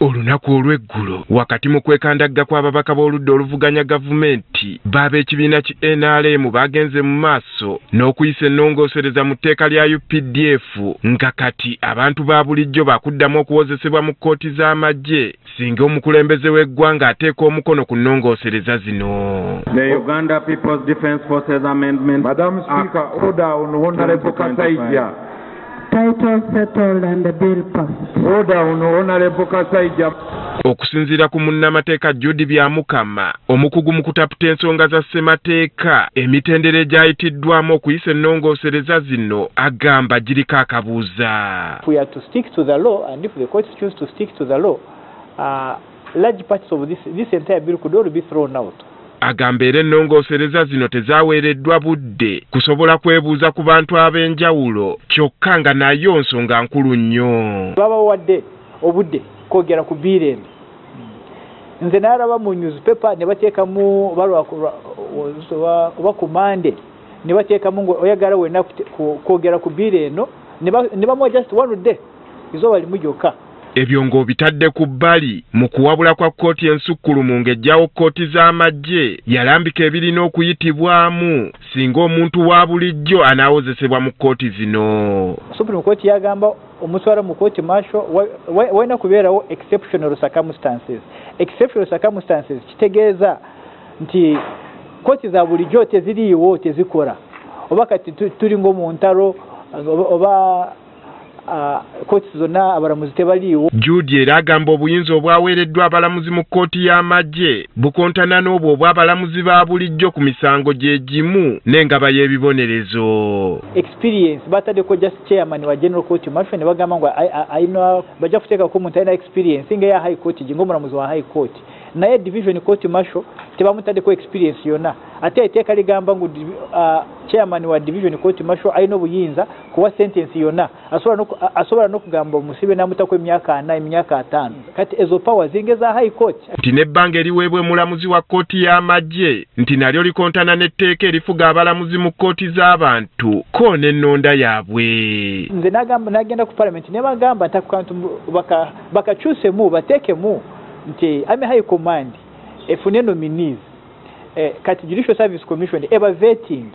Olunaku olw'eggulo wakati mu kwekandagga kw'ababaka b'oludda oluvuganya gavumenti b'ab'ekibiina ki NRM bagenze mu maaso n'okuyisa ennongoosereza mu tteeka lya UPDF nga kati abantu ba bulijjo bakuddamu okuwozesebwa mu kkooti z'amagye singa omukulembeze w'eggwanga ateeka omukono ku nnongoosereza zino. The Uganda People's Defence Forces Amendment. Madam Speaker, order on Honorable Kasaija. Title settled and the bill passed. Order on Honorable Kasaija. Okusinziira ku munnamateeka Judy Byamukama, omukugu mu kutaputa ensonga za ssemateeka emitendera egyayitiddwamu okuyisa ennongoosereza zino agamba giriko akabuuza. If we are to stick to the law and if the courts choose to stick to the law, large parts of this entire bill could all be thrown out. Agamba era ennongoosereza zino tezaaweereddwa budde kusobola kwebuuza ku bantu ab'enjawulo kyokka nga nayo nsonga nkulu nnyo. Babawadde obudde kwogera ku biira eno. Nze nalaba mu newspaper ne bateekamu oba ku Monday ne bateekamu ngu oyagala wenna kwogera ku biira eno ne bamuwa just one day izooba limu gyokka. Ebyo ng'obitadde ku bbali mu kuwabula kwa kkooti ensukkulumu ng'ejjawo kkooti z'amagye yalambika ebirina okuyitibwamu singa omuntu wa bulijjo anaawozesebwa mu kkooti zino. Supreme Court yagamba omuswala mu kkooti martial walina kubeerawo exceptional circumstances. Exceptional circumstances kitegeeza nti kkooti za bulijjo teziriiwo tezikola oba kati tuli ng'omu ntalo oba kkooti zonna abalamuzi tebaliiwo. Judy era agamba obuyinza obwaweereddwa abalamuzi mu kkooti y'amagye bukontana n'obwo obw'abalamuzi ba bulijjo ku misango gye gimu n'engaba y'ebibonerezo. Experience bataddeko just chairman wa General Court Martial ne bagamba ngu ayina bajja kuteekako omuntu alina experience ng'eya High Court gye ng'omulamuzi wa High Court naye Division Court Martial tebamutaddeko experience yonna ate etteeka ligamba ngu chairman wa Division Court Martial alina obuyinza kuwa sentence yonna asobola n'okugamba omusibe n'amutako emyaka 4 emyaka 5 kati ezo powers zingeza High Court. Nti n'ebbanga eriweebwa mulamuzi wa kkooti y'amagye nti nalyo likontana n'etteeka erifuga abalamuzi mu kkooti z'abantu ko n'ennonda yaabwe. Nze nagenda ku parliament ne bagamba nti akantu bakakyusemu bateekemu nti Army High Command efune nominees kati Judicial Service Commission eba vetting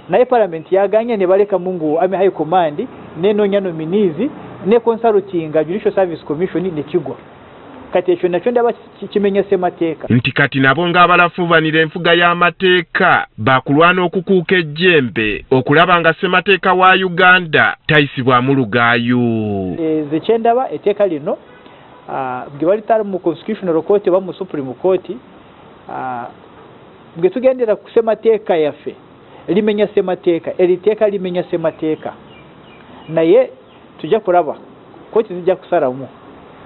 naye parliament yaganye ne baleka mungu Army High Command nenonya nominees ne consulting Judicial Service Commission ne kigwa kati ekyo nakyo ndaba kimenya ssemateeka. Nti kati nabo ng'abalafuubanira enfuga y'amateeka bakulwana okukuuka ejjembe okulaba nga ssemateeka wa Uganda tayisibwamu lugaayo. Ze kyendaba etteeka lino bwe balitwala mu Constitutional Court oba mu Supreme Court bwe tugendera ku ssemateeka yaffe limenya ssemateeka eriteeka limenya ssemateeka naye tujja kulaba kkooti zijja kusalamu.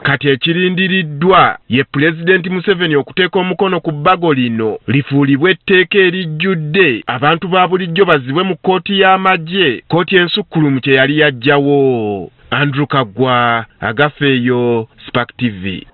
Kati ekirindiriddwa ye Pulezidenti Museveni okuteeka omukono ku bbago lino lifuulibwe etteeka erijjudde abantu ba bulijjo bazibwe mu kkooti y'amagye kkooti ensukkulumu kye yali yaggyawo. Andrew Kagwa, Agafeeyo, Spark TV.